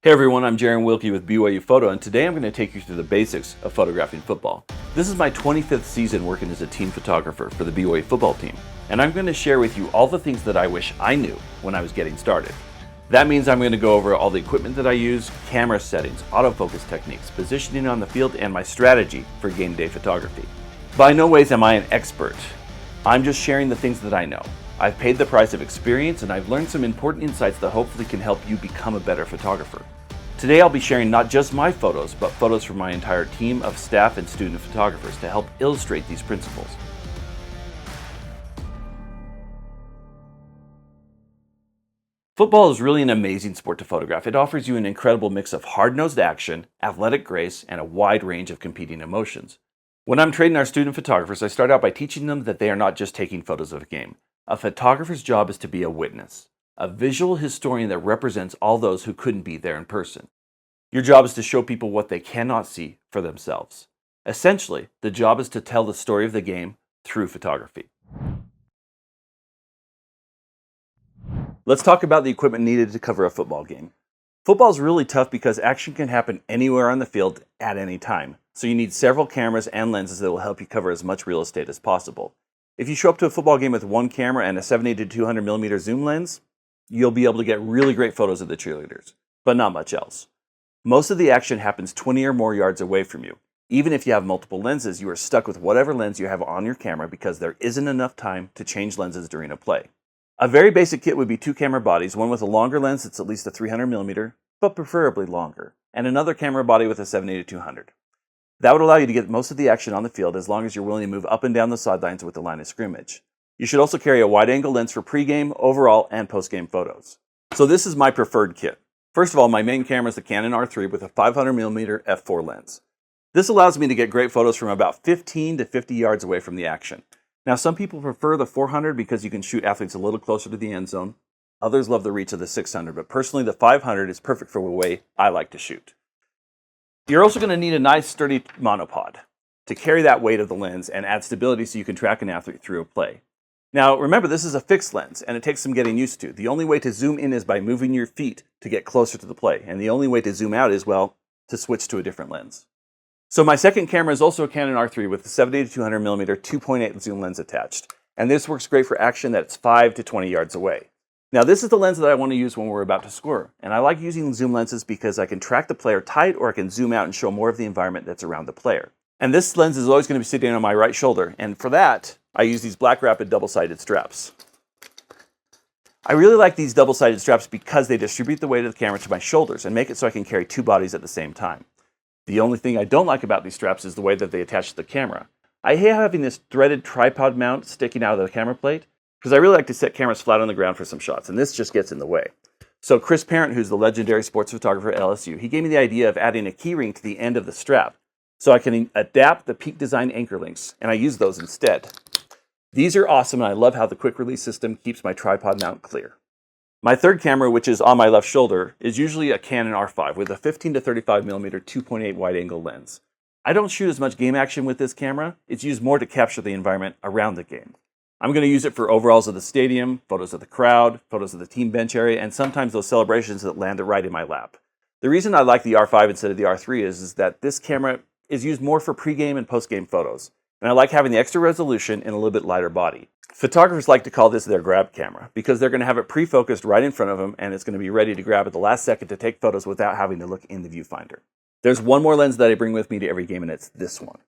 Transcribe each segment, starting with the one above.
Hey everyone, I'm Jaron Wilkie with BYU Photo, and today I'm going to take you through the basics of photographing football. This is my 25th season working as a team photographer for the BYU football team, and I'm going to share with you all the things that I wish I knew when I was getting started. That means I'm going to go over all the equipment that I use, camera settings, autofocus techniques, positioning on the field, and my strategy for game day photography. By no ways am I an expert. I'm just sharing the things that I know. I've paid the price of experience, and I've learned some important insights that hopefully can help you become a better photographer. Today I'll be sharing not just my photos, but photos from my entire team of staff and student photographers to help illustrate these principles. Football is really an amazing sport to photograph. It offers you an incredible mix of hard-nosed action, athletic grace, and a wide range of competing emotions. When I'm training our student photographers, I start out by teaching them that they are not just taking photos of a game. A photographer's job is to be a witness, a visual historian that represents all those who couldn't be there in person. Your job is to show people what they cannot see for themselves. Essentially, the job is to tell the story of the game through photography. Let's talk about the equipment needed to cover a football game. Football is really tough because action can happen anywhere on the field at any time. So you need several cameras and lenses that will help you cover as much real estate as possible. If you show up to a football game with one camera and a 70 to 200 millimeter zoom lens, you'll be able to get really great photos of the cheerleaders, but not much else. Most of the action happens 20 or more yards away from you. Even if you have multiple lenses, you are stuck with whatever lens you have on your camera because there isn't enough time to change lenses during a play. A very basic kit would be two camera bodies, one with a longer lens that's at least a 300 millimeter, but preferably longer, and another camera body with a 70 to 200. That would allow you to get most of the action on the field as long as you're willing to move up and down the sidelines with the line of scrimmage. You should also carry a wide-angle lens for pregame, overall, and postgame photos. So this is my preferred kit. First of all, my main camera is the Canon R3 with a 500mm f4 lens. This allows me to get great photos from about 15 to 50 yards away from the action. Now, some people prefer the 400 because you can shoot athletes a little closer to the end zone. Others love the reach of the 600, but personally the 500 is perfect for the way I like to shoot. You're also going to need a nice sturdy monopod to carry that weight of the lens and add stability so you can track an athlete through a play. Now, remember, this is a fixed lens, and it takes some getting used to. The only way to zoom in is by moving your feet to get closer to the play, and the only way to zoom out is, well, to switch to a different lens. So my second camera is also a Canon R3 with a 70 to 200 millimeter 2.8 zoom lens attached, and this works great for action that's 5 to 20 yards away. Now, this is the lens that I want to use when we're about to score, and I like using zoom lenses because I can track the player tight, or I can zoom out and show more of the environment that's around the player. And this lens is always going to be sitting on my right shoulder, and for that, I use these Black Rapid double-sided straps. I really like these double-sided straps because they distribute the weight of the camera to my shoulders and make it so I can carry two bodies at the same time. The only thing I don't like about these straps is the way that they attach to the camera. I hate having this threaded tripod mount sticking out of the camera plate because I really like to set cameras flat on the ground for some shots, and this just gets in the way. So Chris Parent, who's the legendary sports photographer at LSU, he gave me the idea of adding a keyring to the end of the strap so I can adapt the Peak Design anchor links, and I use those instead. These are awesome, and I love how the quick release system keeps my tripod mount clear. My third camera, which is on my left shoulder, is usually a Canon R5 with a 15 to 35mm 2.8 wide-angle lens. I don't shoot as much game action with this camera. It's used more to capture the environment around the game. I'm going to use it for overalls of the stadium, photos of the crowd, photos of the team bench area, and sometimes those celebrations that land right in my lap. The reason I like the R5 instead of the R3 is that this camera is used more for pregame and postgame photos, and I like having the extra resolution and a little bit lighter body. Photographers like to call this their grab camera because they're going to have it pre-focused right in front of them, and it's going to be ready to grab at the last second to take photos without having to look in the viewfinder. There's one more lens that I bring with me to every game, and it's this one.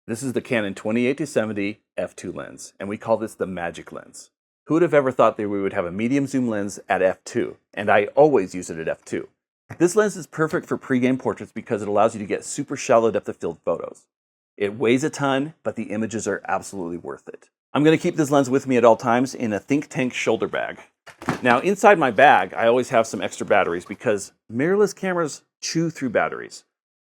This is the Canon 28-70 f2 lens, and we call this the magic lens. Who would have ever thought that we would have a medium zoom lens at f2? And I always use it at f2. This lens is perfect for pregame portraits because it allows you to get super shallow depth of field photos. It weighs a ton, but the images are absolutely worth it. I'm going to keep this lens with me at all times in a Think Tank shoulder bag. Now, inside my bag, I always have some extra batteries because mirrorless cameras chew through batteries.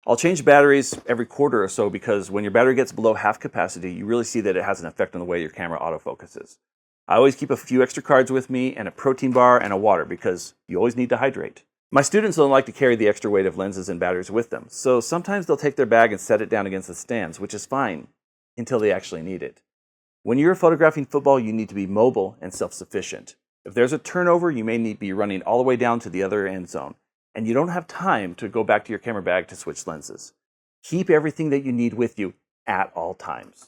I'll change batteries every quarter or so because when your battery gets below half capacity, you really see that it has an effect on the way your camera autofocuses. I always keep a few extra cards with me and a protein bar and a water because you always need to hydrate. My students don't like to carry the extra weight of lenses and batteries with them, so sometimes they'll take their bag and set it down against the stands, which is fine until they actually need it. When you're photographing football, you need to be mobile and self-sufficient. If there's a turnover, you may need to be running all the way down to the other end zone. and you don't have time to go back to your camera bag to switch lenses. Keep everything that you need with you at all times.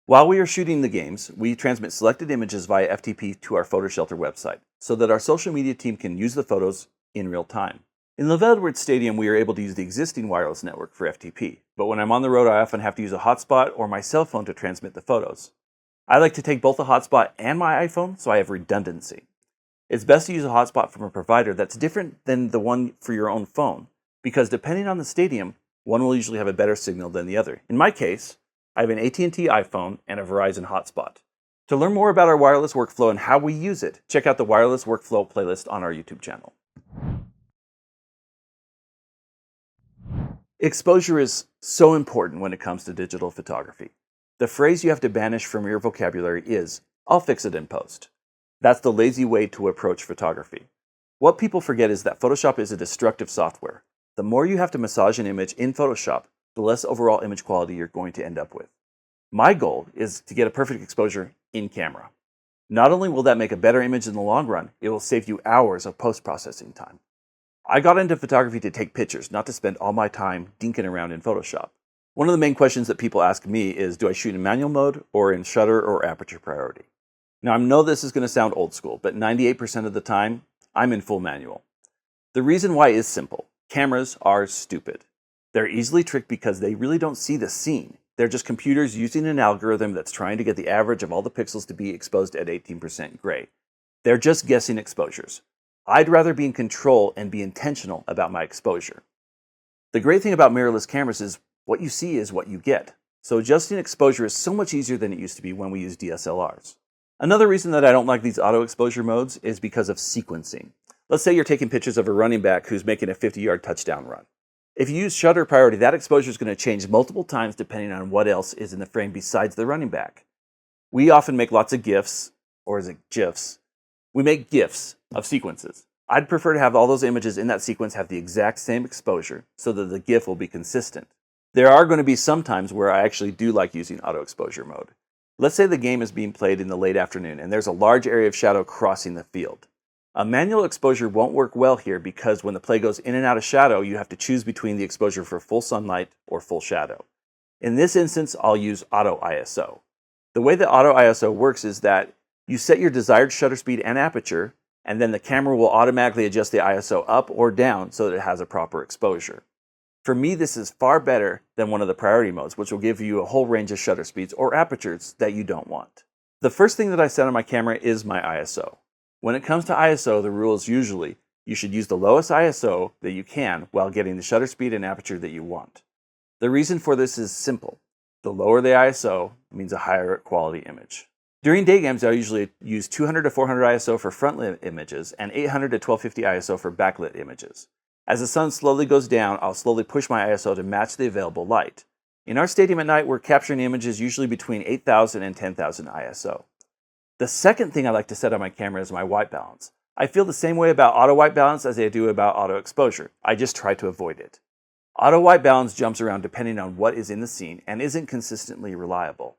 While we are shooting the games, we transmit selected images via FTP to our photo shelter website so that our social media team can use the photos in real time. In Level Stadium, we are able to use the existing wireless network for FTP, but when I'm on the road, I often have to use a hotspot or my cell phone to transmit the photos. I like to take both the hotspot and my iPhone so I have redundancy. It's best to use a hotspot from a provider that's different than the one for your own phone, because depending on the stadium, one will usually have a better signal than the other. In my case, I have an AT&T iPhone and a Verizon hotspot. To learn more about our wireless workflow and how we use it, check out the wireless workflow playlist on our YouTube channel. Exposure is so important when it comes to digital photography. The phrase you have to banish from your vocabulary is, "I'll fix it in post." That's the lazy way to approach photography. What people forget is that Photoshop is a destructive software. The more you have to massage an image in Photoshop, the less overall image quality you're going to end up with. My goal is to get a perfect exposure in camera. Not only will that make a better image in the long run, it will save you hours of post-processing time. I got into photography to take pictures, not to spend all my time dinking around in Photoshop. One of the main questions that people ask me is, do I shoot in manual mode or in shutter or aperture priority? Now, I know this is going to sound old school, but 98% of the time, I'm in full manual. The reason why is simple. Cameras are stupid. They're easily tricked because they really don't see the scene. They're just computers using an algorithm that's trying to get the average of all the pixels to be exposed at 18% gray. They're just guessing exposures. I'd rather be in control and be intentional about my exposure. The great thing about mirrorless cameras is what you see is what you get. So adjusting exposure is so much easier than it used to be when we used DSLRs. Another reason that I don't like these auto exposure modes is because of sequencing. Let's say you're taking pictures of a running back who's making a 50-yard touchdown run. If you use shutter priority, that exposure is going to change multiple times depending on what else is in the frame besides the running back. We often make lots of GIFs, or is it GIFs? We make GIFs of sequences. I'd prefer to have all those images in that sequence have the exact same exposure so that the GIF will be consistent. There are going to be some times where I actually do like using auto exposure mode. Let's say the game is being played in the late afternoon and there's a large area of shadow crossing the field. A manual exposure won't work well here because when the play goes in and out of shadow, you have to choose between the exposure for full sunlight or full shadow. In this instance, I'll use Auto ISO. The way that Auto ISO works is that you set your desired shutter speed and aperture, and then the camera will automatically adjust the ISO up or down so that it has a proper exposure. For me, this is far better than one of the priority modes, which will give you a whole range of shutter speeds or apertures that you don't want. The first thing that I set on my camera is my ISO. When it comes to ISO, the rule is usually you should use the lowest ISO that you can while getting the shutter speed and aperture that you want. The reason for this is simple. The lower the ISO means a higher quality image. During day games, I usually use 200 to 400 ISO for front-lit images and 800 to 1250 ISO for backlit images. As the sun slowly goes down, I'll slowly push my ISO to match the available light. In our stadium at night, we're capturing images usually between 8,000 and 10,000 ISO. The second thing I like to set on my camera is my white balance. I feel the same way about auto white balance as I do about auto exposure. I just try to avoid it. Auto white balance jumps around depending on what is in the scene and isn't consistently reliable.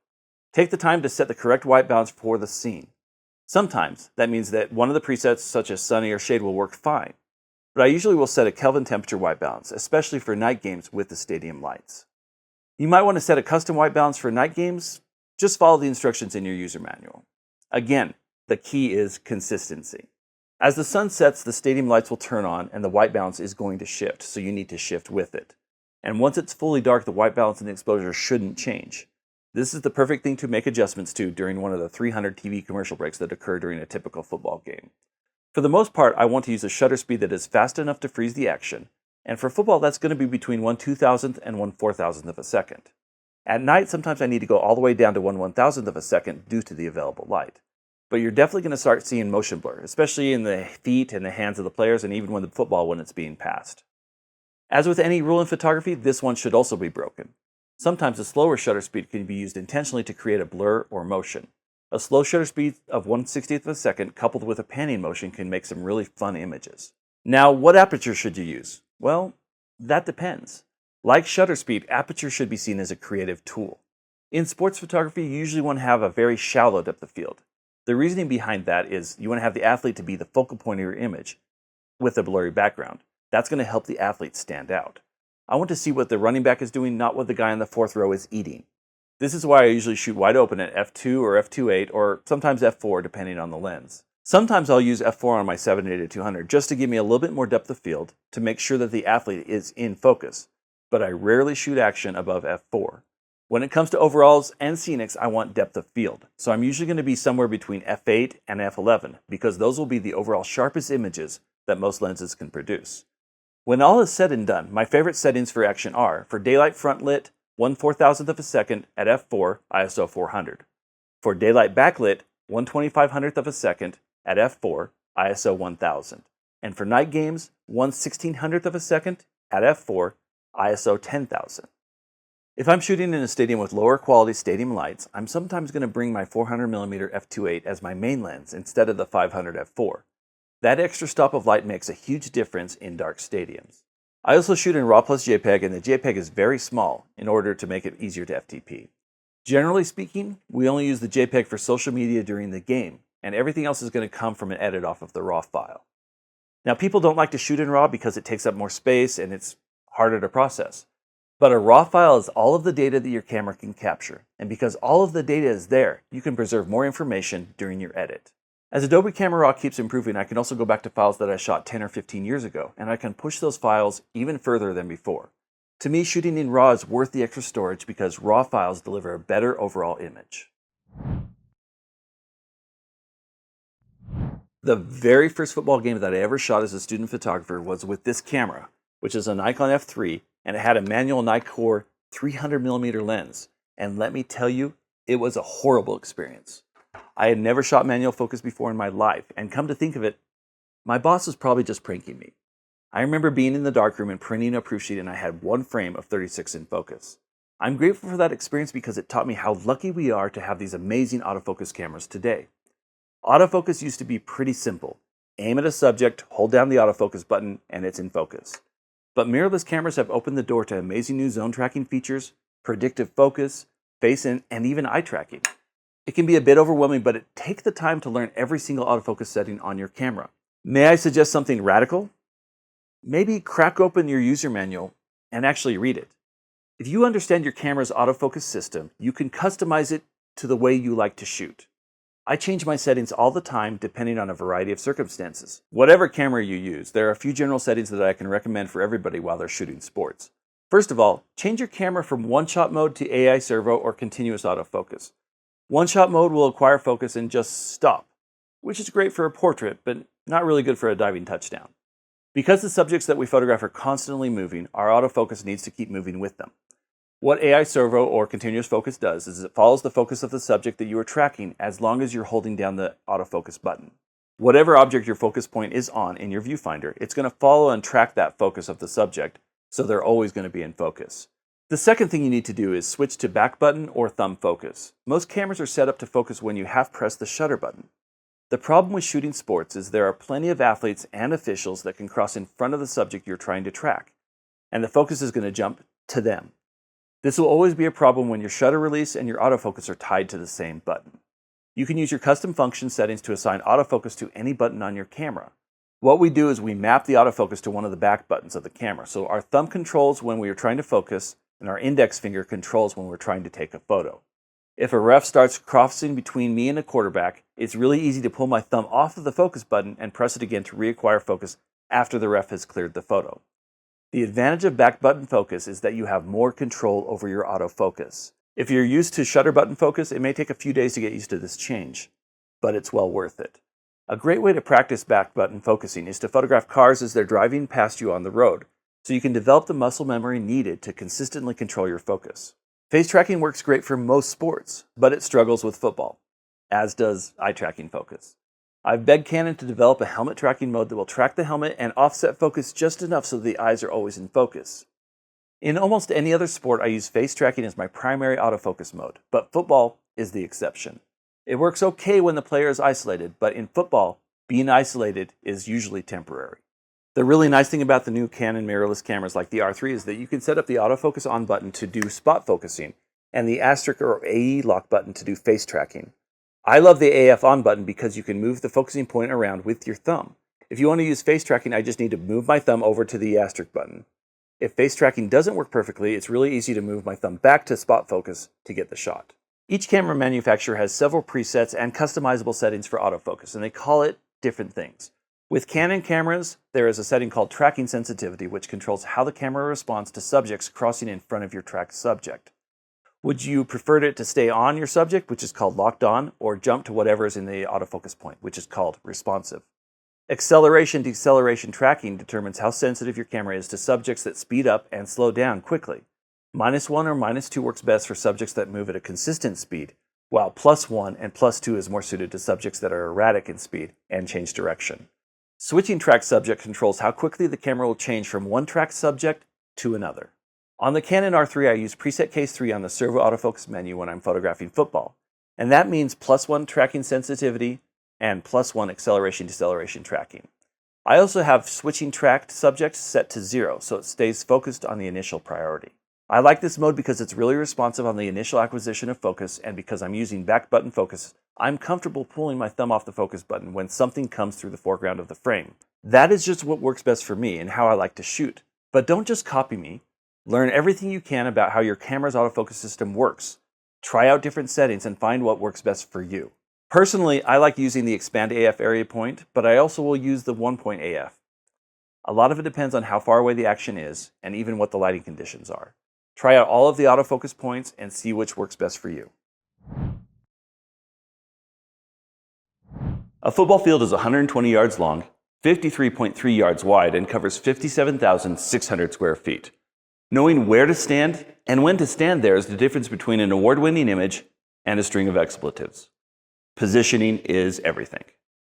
Take the time to set the correct white balance for the scene. Sometimes that means that one of the presets, such as sunny or shade, will work fine. But I usually will set a Kelvin temperature white balance, especially for night games with the stadium lights. You might want to set a custom white balance for night games. Just follow the instructions in your user manual. Again, the key is consistency. As the sun sets, the stadium lights will turn on and the white balance is going to shift, so you need to shift with it. And once it's fully dark, the white balance and the exposure shouldn't change. This is the perfect thing to make adjustments to during one of the 300 TV commercial breaks that occur during a typical football game. For the most part, I want to use a shutter speed that is fast enough to freeze the action, and for football, that's going to be between 1/2000th and 1/4000th of a second. At night, sometimes I need to go all the way down to 1/1000th of a second due to the available light. But you're definitely going to start seeing motion blur, especially in the feet and the hands of the players, and even when it's being passed. As with any rule in photography, this one should also be broken. Sometimes a slower shutter speed can be used intentionally to create a blur or motion. A slow shutter speed of 1/60th of a second coupled with a panning motion can make some really fun images. Now, what aperture should you use? Well, that depends. Like shutter speed, aperture should be seen as a creative tool. In sports photography, you usually want to have a very shallow depth of field. The reasoning behind that is you want to have the athlete to be the focal point of your image with a blurry background. That's going to help the athlete stand out. I want to see what the running back is doing, not what the guy in the fourth row is eating. This is why I usually shoot wide open at f2 or f2.8 or sometimes f4 depending on the lens. Sometimes I'll use f4 on my 7-200 just to give me a little bit more depth of field to make sure that the athlete is in focus, but I rarely shoot action above f4. When it comes to overalls and scenics, I want depth of field, so I'm usually going to be somewhere between f8 and f11 because those will be the overall sharpest images that most lenses can produce. When all is said and done, my favorite settings for action are, for daylight front lit, 1/4000th of a second at f4, ISO 400. For daylight backlit, 1/2500th of a second at f4, ISO 1000. And for night games, 1/1600th of a second at f4, ISO 10,000. If I'm shooting in a stadium with lower quality stadium lights, I'm sometimes going to bring my 400mm f2.8 as my main lens instead of the 500 f4. That extra stop of light makes a huge difference in dark stadiums. I also shoot in RAW plus JPEG, and the JPEG is very small in order to make it easier to FTP. Generally speaking, we only use the JPEG for social media during the game, and everything else is going to come from an edit off of the RAW file. Now, people don't like to shoot in RAW because it takes up more space and it's harder to process. But a RAW file is all of the data that your camera can capture, and because all of the data is there, you can preserve more information during your edit. As Adobe Camera Raw keeps improving, I can also go back to files that I shot 10 or 15 years ago, and I can push those files even further than before. To me, shooting in RAW is worth the extra storage because RAW files deliver a better overall image. The very first football game that I ever shot as a student photographer was with this camera, which is a Nikon F3, and it had a manual Nikkor 300mm lens. And let me tell you, it was a horrible experience. I had never shot manual focus before in my life, and come to think of it, my boss was probably just pranking me. I remember being in the darkroom and printing a proof sheet, and I had one frame of 36 in focus. I'm grateful for that experience because it taught me how lucky we are to have these amazing autofocus cameras today. Autofocus used to be pretty simple. Aim at a subject, hold down the autofocus button, and it's in focus. But mirrorless cameras have opened the door to amazing new zone tracking features, predictive focus, face and even eye tracking. It can be a bit overwhelming, but take the time to learn every single autofocus setting on your camera. May I suggest something radical? Maybe crack open your user manual and actually read it. If you understand your camera's autofocus system, you can customize it to the way you like to shoot. I change my settings all the time depending on a variety of circumstances. Whatever camera you use, there are a few general settings that I can recommend for everybody while they're shooting sports. First of all, change your camera from one-shot mode to AI servo or continuous autofocus. One-shot mode will acquire focus and just stop, which is great for a portrait, but not really good for a diving touchdown. Because the subjects that we photograph are constantly moving, our autofocus needs to keep moving with them. What AI servo or continuous focus does is it follows the focus of the subject that you are tracking as long as you're holding down the autofocus button. Whatever object your focus point is on in your viewfinder, it's going to follow and track that focus of the subject, so they're always going to be in focus. The second thing you need to do is switch to back button or thumb focus. Most cameras are set up to focus when you half press the shutter button. The problem with shooting sports is there are plenty of athletes and officials that can cross in front of the subject you're trying to track, and the focus is going to jump to them. This will always be a problem when your shutter release and your autofocus are tied to the same button. You can use your custom function settings to assign autofocus to any button on your camera. What we do is we map the autofocus to one of the back buttons of the camera, so our thumb controls when we are trying to focus, and our index finger controls when we're trying to take a photo. If a ref starts crossing between me and a quarterback, it's really easy to pull my thumb off of the focus button and press it again to reacquire focus after the ref has cleared the photo. The advantage of back button focus is that you have more control over your autofocus. If you're used to shutter button focus, it may take a few days to get used to this change, but it's well worth it. A great way to practice back button focusing is to photograph cars as they're driving past you on the road, so you can develop the muscle memory needed to consistently control your focus. Face tracking works great for most sports, but it struggles with football, as does eye tracking focus. I've begged Canon to develop a helmet tracking mode that will track the helmet and offset focus just enough so the eyes are always in focus. In almost any other sport, I use face tracking as my primary autofocus mode, but football is the exception. It works okay when the player is isolated, but in football, being isolated is usually temporary. The really nice thing about the new Canon mirrorless cameras like the R3 is that you can set up the autofocus on button to do spot focusing and the asterisk or AE lock button to do face tracking. I love the AF on button because you can move the focusing point around with your thumb. If you want to use face tracking, I just need to move my thumb over to the asterisk button. If face tracking doesn't work perfectly, it's really easy to move my thumb back to spot focus to get the shot. Each camera manufacturer has several presets and customizable settings for autofocus, and they call it different things. With Canon cameras, there is a setting called tracking sensitivity, which controls how the camera responds to subjects crossing in front of your tracked subject. Would you prefer it to stay on your subject, which is called locked on, or jump to whatever is in the autofocus point, which is called responsive? Acceleration-deceleration tracking determines how sensitive your camera is to subjects that speed up and slow down quickly. -1 or -2 works best for subjects that move at a consistent speed, while +1 and +2 is more suited to subjects that are erratic in speed and change direction. Switching track subject controls how quickly the camera will change from one track subject to another. On the Canon R3, I use preset case 3 on the servo autofocus menu when I'm photographing football, and that means +1 tracking sensitivity and +1 acceleration-deceleration tracking. I also have switching tracked subjects set to 0, so it stays focused on the initial priority. I like this mode because it's really responsive on the initial acquisition of focus, and because I'm using back button focus, I'm comfortable pulling my thumb off the focus button when something comes through the foreground of the frame. That is just what works best for me and how I like to shoot. But don't just copy me. Learn everything you can about how your camera's autofocus system works. Try out different settings and find what works best for you. Personally, I like using the Expand AF area point, but I also will use the 1-point AF. A lot of it depends on how far away the action is and even what the lighting conditions are. Try out all of the autofocus points and see which works best for you. A football field is 120 yards long, 53.3 yards wide, and covers 57,600 square feet. Knowing where to stand and when to stand there is the difference between an award-winning image and a string of expletives. Positioning is everything.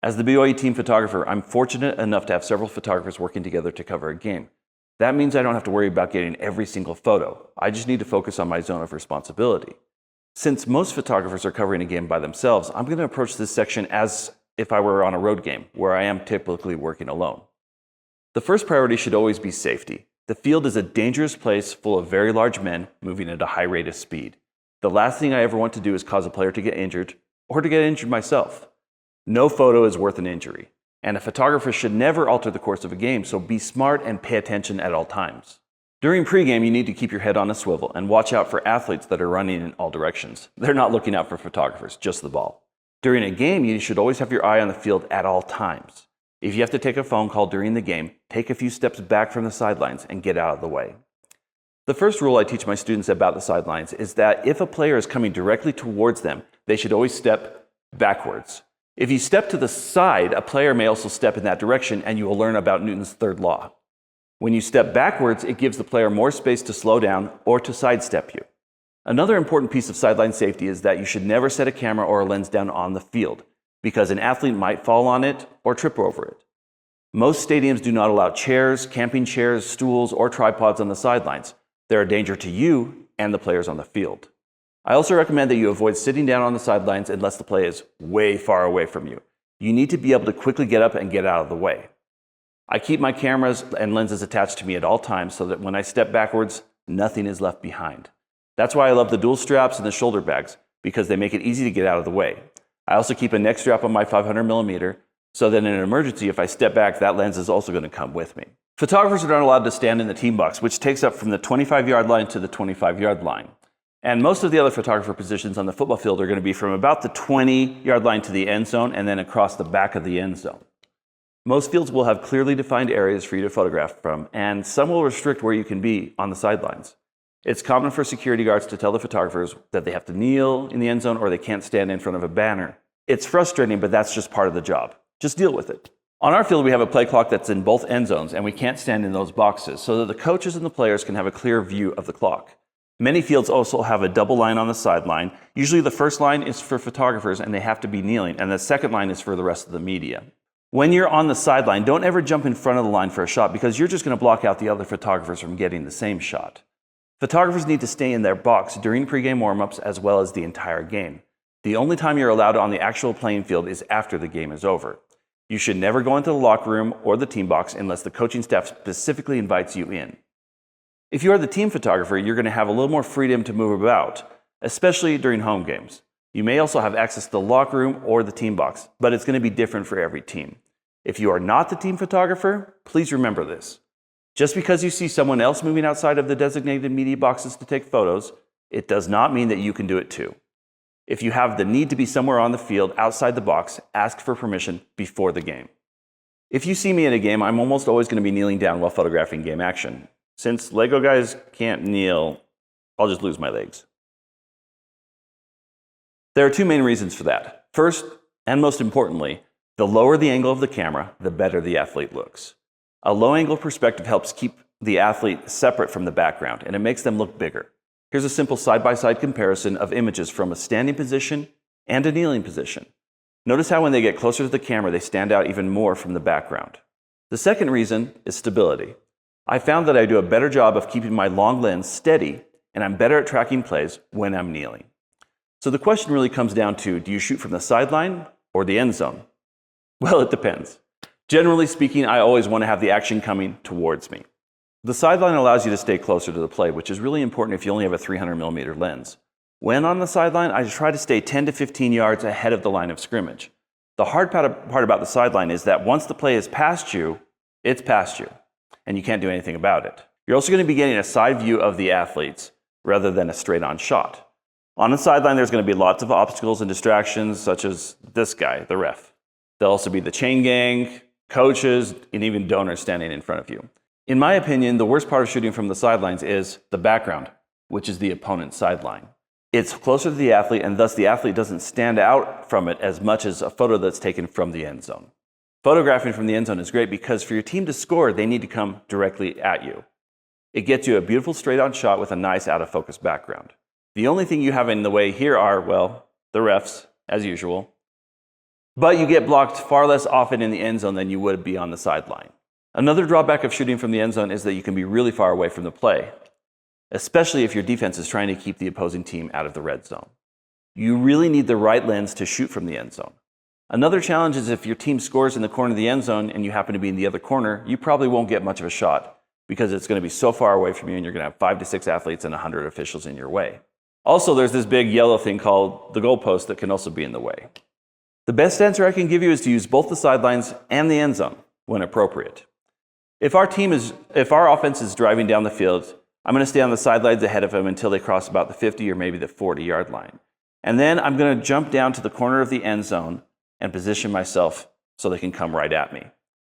As the BYU team photographer, I'm fortunate enough to have several photographers working together to cover a game. That means I don't have to worry about getting every single photo. I just need to focus on my zone of responsibility. Since most photographers are covering a game by themselves, I'm going to approach this section as if I were on a road game, where I am typically working alone. The first priority should always be safety. The field is a dangerous place full of very large men moving at a high rate of speed. The last thing I ever want to do is cause a player to get injured, or to get injured myself. No photo is worth an injury, and a photographer should never alter the course of a game, so be smart and pay attention at all times. During pregame, you need to keep your head on a swivel and watch out for athletes that are running in all directions. They're not looking out for photographers, just the ball. During a game, you should always have your eye on the field at all times. If you have to take a phone call during the game, take a few steps back from the sidelines and get out of the way. The first rule I teach my students about the sidelines is that if a player is coming directly towards them, they should always step backwards. If you step to the side, a player may also step in that direction, and you will learn about Newton's third law. When you step backwards, it gives the player more space to slow down or to sidestep you. Another important piece of sideline safety is that you should never set a camera or a lens down on the field, because an athlete might fall on it or trip over it. Most stadiums do not allow chairs, camping chairs, stools, or tripods on the sidelines. They're a danger to you and the players on the field. I also recommend that you avoid sitting down on the sidelines unless the play is way far away from you. You need to be able to quickly get up and get out of the way. I keep my cameras and lenses attached to me at all times so that when I step backwards, nothing is left behind. That's why I love the dual straps and the shoulder bags, because they make it easy to get out of the way. I also keep a neck strap on my 500mm so that in an emergency, if I step back, that lens is also going to come with me. Photographers are not allowed to stand in the team box, which takes up from the 25-yard line to the 25-yard line. And most of the other photographer positions on the football field are going to be from about the 20-yard line to the end zone and then across the back of the end zone. Most fields will have clearly defined areas for you to photograph from, and some will restrict where you can be on the sidelines. It's common for security guards to tell the photographers that they have to kneel in the end zone or they can't stand in front of a banner. It's frustrating, but that's just part of the job. Just deal with it. On our field, we have a play clock that's in both end zones, and we can't stand in those boxes, so that the coaches and the players can have a clear view of the clock. Many fields also have a double line on the sideline. Usually the first line is for photographers, and they have to be kneeling, and the second line is for the rest of the media. When you're on the sideline, don't ever jump in front of the line for a shot, because you're just going to block out the other photographers from getting the same shot. Photographers need to stay in their box during pregame warm-ups as well as the entire game. The only time you're allowed on the actual playing field is after the game is over. You should never go into the locker room or the team box unless the coaching staff specifically invites you in. If you are the team photographer, you're going to have a little more freedom to move about, especially during home games. You may also have access to the locker room or the team box, but it's going to be different for every team. If you are not the team photographer, please remember this. Just because you see someone else moving outside of the designated media boxes to take photos, it does not mean that you can do it too. If you have the need to be somewhere on the field outside the box, ask for permission before the game. If you see me in a game, I'm almost always going to be kneeling down while photographing game action. Since Lego guys can't kneel, I'll just lose my legs. There are two main reasons for that. First, and most importantly, the lower the angle of the camera, the better the athlete looks. A low angle perspective helps keep the athlete separate from the background, and it makes them look bigger. Here's a simple side-by-side comparison of images from a standing position and a kneeling position. Notice how when they get closer to the camera, they stand out even more from the background. The second reason is stability. I found that I do a better job of keeping my long lens steady, and I'm better at tracking plays when I'm kneeling. So the question really comes down to, do you shoot from the sideline or the end zone? Well, it depends. Generally speaking, I always want to have the action coming towards me. The sideline allows you to stay closer to the play, which is really important if you only have a 300mm lens. When on the sideline, I try to stay 10 to 15 yards ahead of the line of scrimmage. The hard part about the sideline is that once the play is past you, it's past you, and you can't do anything about it. You're also going to be getting a side view of the athletes rather than a straight-on shot. On the sideline, there's going to be lots of obstacles and distractions, such as this guy, the ref. There'll also be the chain gang, coaches, and even donors standing in front of you. In my opinion, the worst part of shooting from the sidelines is the background, which is the opponent's sideline. It's closer to the athlete, and thus the athlete doesn't stand out from it as much as a photo that's taken from the end zone. Photographing from the end zone is great because for your team to score, they need to come directly at you. It gets you a beautiful straight-on shot with a nice out-of-focus background. The only thing you have in the way here are, well, the refs, as usual. But you get blocked far less often in the end zone than you would be on the sideline. Another drawback of shooting from the end zone is that you can be really far away from the play, especially if your defense is trying to keep the opposing team out of the red zone. You really need the right lens to shoot from the end zone. Another challenge is if your team scores in the corner of the end zone and you happen to be in the other corner, you probably won't get much of a shot because it's going to be so far away from you and you're going to have 5 to 6 athletes and 100 officials in your way. Also, there's this big yellow thing called the goalpost that can also be in the way. The best answer I can give you is to use both the sidelines and the end zone when appropriate. If our offense is driving down the field, I'm going to stay on the sidelines ahead of them until they cross about the 50 or maybe the 40-yard line. And then I'm going to jump down to the corner of the end zone and position myself so they can come right at me.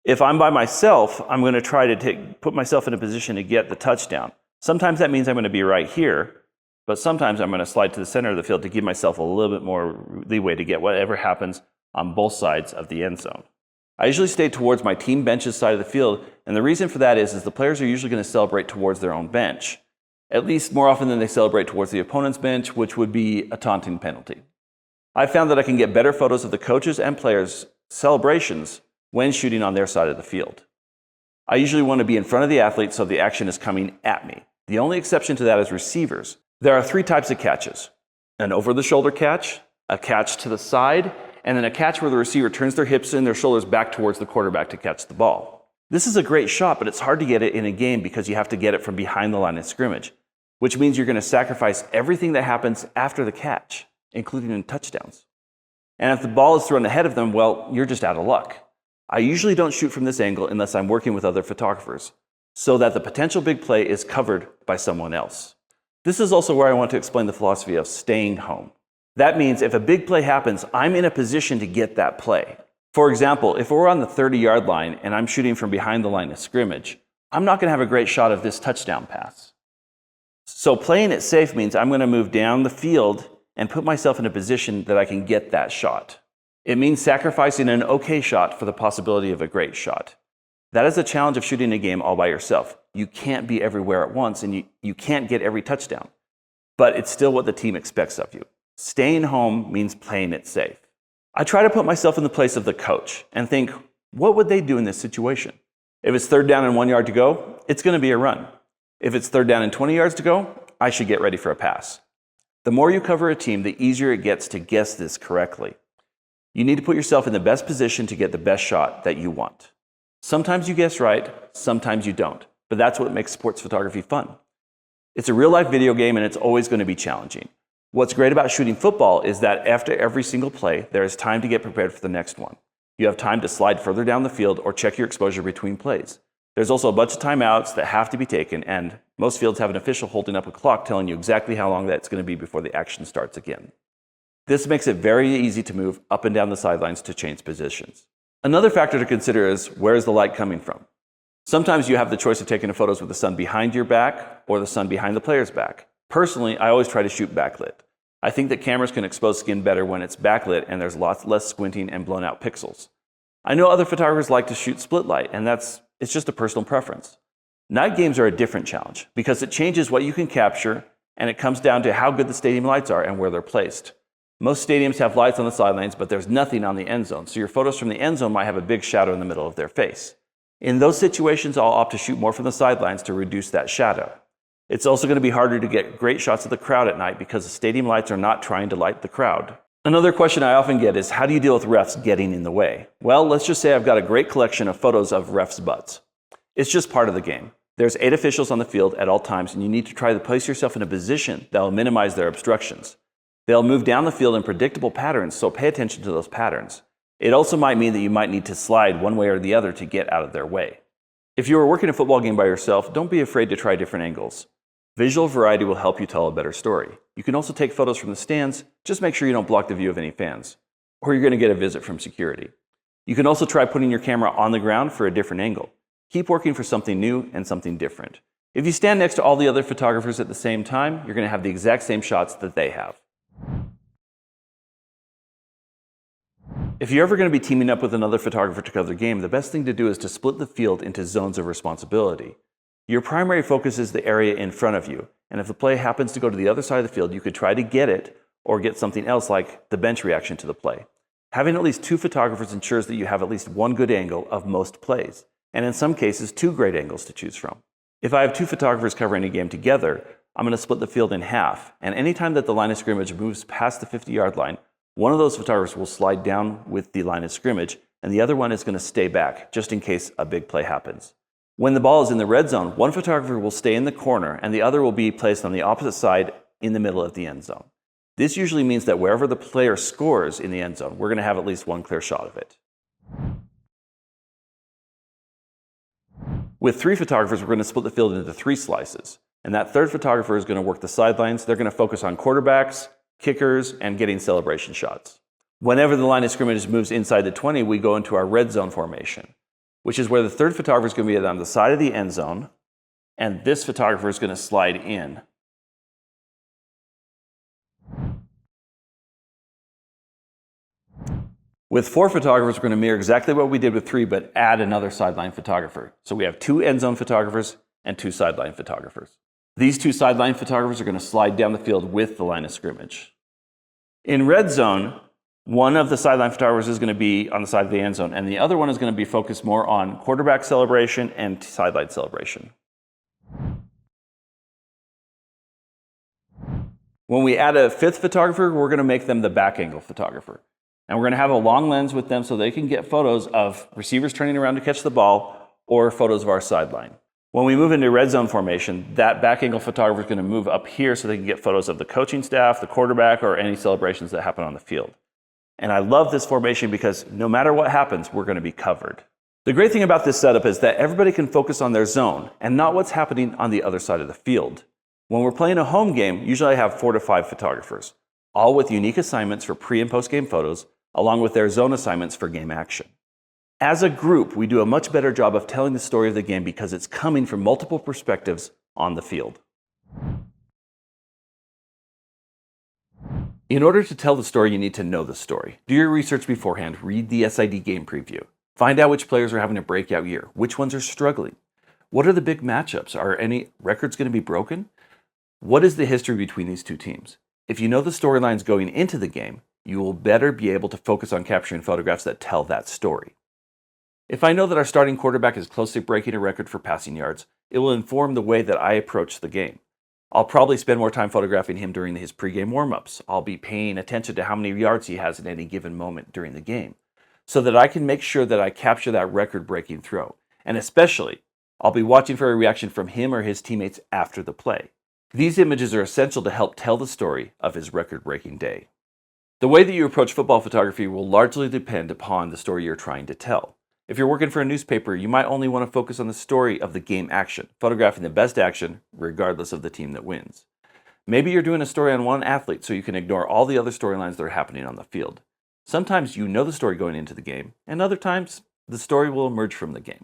If I'm by myself, I'm going to try to put myself in a position to get the touchdown. Sometimes that means I'm going to be right here, but sometimes I'm going to slide to the center of the field to give myself a little bit more leeway to get whatever happens on both sides of the end zone. I usually stay towards my team bench's side of the field, and the reason for that is the players are usually going to celebrate towards their own bench, at least more often than they celebrate towards the opponent's bench, which would be a taunting penalty. I've found that I can get better photos of the coaches and players' celebrations when shooting on their side of the field. I usually want to be in front of the athlete so the action is coming at me. The only exception to that is receivers. There are 3 types of catches: an over-the-shoulder catch, a catch to the side, and then a catch where the receiver turns their hips and their shoulders back towards the quarterback to catch the ball. This is a great shot, but it's hard to get it in a game because you have to get it from behind the line of scrimmage, which means you're going to sacrifice everything that happens after the catch, including in touchdowns. And if the ball is thrown ahead of them, well, you're just out of luck. I usually don't shoot from this angle unless I'm working with other photographers, so that the potential big play is covered by someone else. This is also where I want to explain the philosophy of staying home. That means if a big play happens, I'm in a position to get that play. For example, if we're on the 30-yard line and I'm shooting from behind the line of scrimmage, I'm not going to have a great shot of this touchdown pass. So playing it safe means I'm going to move down the field and put myself in a position that I can get that shot. It means sacrificing an okay shot for the possibility of a great shot. That is the challenge of shooting a game all by yourself. You can't be everywhere at once and you can't get every touchdown. But it's still what the team expects of you. Staying home means playing it safe. I try to put myself in the place of the coach and think, what would they do in this situation? If it's 3rd down and 1 yard to go, it's going to be a run. If it's 3rd down and 20 yards to go, I should get ready for a pass. The more you cover a team, the easier it gets to guess this correctly. You need to put yourself in the best position to get the best shot that you want. Sometimes you guess right, sometimes you don't, but that's what makes sports photography fun. It's a real-life video game and it's always going to be challenging. What's great about shooting football is that after every single play, there is time to get prepared for the next one. You have time to slide further down the field or check your exposure between plays. There's also a bunch of timeouts that have to be taken, and most fields have an official holding up a clock telling you exactly how long that's going to be before the action starts again. This makes it very easy to move up and down the sidelines to change positions. Another factor to consider is, where is the light coming from? Sometimes you have the choice of taking photos with the sun behind your back or the sun behind the player's back. Personally, I always try to shoot backlit. I think that cameras can expose skin better when it's backlit and there's lots less squinting and blown out pixels. I know other photographers like to shoot split light, and it's just a personal preference. Night games are a different challenge because it changes what you can capture, and it comes down to how good the stadium lights are and where they're placed. Most stadiums have lights on the sidelines, but there's nothing on the end zone, so your photos from the end zone might have a big shadow in the middle of their face. In those situations, I'll opt to shoot more from the sidelines to reduce that shadow. It's also going to be harder to get great shots of the crowd at night because the stadium lights are not trying to light the crowd. Another question I often get is, how do you deal with refs getting in the way? Well, let's just say I've got a great collection of photos of refs' butts. It's just part of the game. There's 8 officials on the field at all times, and you need to try to place yourself in a position that will minimize their obstructions. They'll move down the field in predictable patterns, so pay attention to those patterns. It also might mean that you might need to slide one way or the other to get out of their way. If you are working a football game by yourself, don't be afraid to try different angles. Visual variety will help you tell a better story. You can also take photos from the stands, just make sure you don't block the view of any fans, or you're going to get a visit from security. You can also try putting your camera on the ground for a different angle. Keep working for something new and something different. If you stand next to all the other photographers at the same time, you're going to have the exact same shots that they have. If you're ever going to be teaming up with another photographer to cover the game, the best thing to do is to split the field into zones of responsibility. Your primary focus is the area in front of you, and if the play happens to go to the other side of the field, you could try to get it or get something else like the bench reaction to the play. Having at least 2 photographers ensures that you have at least one good angle of most plays, and in some cases, 2 great angles to choose from. If I have 2 photographers covering a game together, I'm going to split the field in half, and anytime that the line of scrimmage moves past the 50-yard line, one of those photographers will slide down with the line of scrimmage, and the other one is going to stay back, just in case a big play happens. When the ball is in the red zone, one photographer will stay in the corner, and the other will be placed on the opposite side in the middle of the end zone. This usually means that wherever the player scores in the end zone, we're going to have at least one clear shot of it. With 3 photographers, we're going to split the field into 3 slices, and that third photographer is going to work the sidelines. They're going to focus on quarterbacks, kickers, and getting celebration shots. Whenever the line of scrimmage moves inside the 20, we go into our red zone formation, which is where the third photographer is going to be on the side of the end zone, and this photographer is going to slide in. With 4 photographers, we're going to mirror exactly what we did with 3, but add another sideline photographer. So we have 2 end zone photographers and 2 sideline photographers. These 2 sideline photographers are going to slide down the field with the line of scrimmage. In red zone, one of the sideline photographers is going to be on the side of the end zone, and the other one is going to be focused more on quarterback celebration and sideline celebration. When we add a 5th photographer, we're going to make them the back angle photographer. And we're going to have a long lens with them so they can get photos of receivers turning around to catch the ball or photos of our sideline. When we move into red zone formation, that back angle photographer is going to move up here so they can get photos of the coaching staff, the quarterback, or any celebrations that happen on the field. And I love this formation because no matter what happens, we're going to be covered. The great thing about this setup is that everybody can focus on their zone and not what's happening on the other side of the field. When we're playing a home game, usually I have 4 to 5 photographers, all with unique assignments for pre- and post-game photos, along with their zone assignments for game action. As a group, we do a much better job of telling the story of the game because it's coming from multiple perspectives on the field. In order to tell the story, you need to know the story. Do your research beforehand, read the SID game preview. Find out which players are having a breakout year, which ones are struggling. What are the big matchups? Are any records going to be broken? What is the history between these 2 teams? If you know the storylines going into the game, you will better be able to focus on capturing photographs that tell that story. If I know that our starting quarterback is close to breaking a record for passing yards, it will inform the way that I approach the game. I'll probably spend more time photographing him during his pregame warm-ups. I'll be paying attention to how many yards he has at any given moment during the game, so that I can make sure that I capture that record-breaking throw. And especially, I'll be watching for a reaction from him or his teammates after the play. These images are essential to help tell the story of his record-breaking day. The way that you approach football photography will largely depend upon the story you're trying to tell. If you're working for a newspaper, you might only want to focus on the story of the game action, photographing the best action, regardless of the team that wins. Maybe you're doing a story on one athlete so you can ignore all the other storylines that are happening on the field. Sometimes you know the story going into the game, and other times the story will emerge from the game.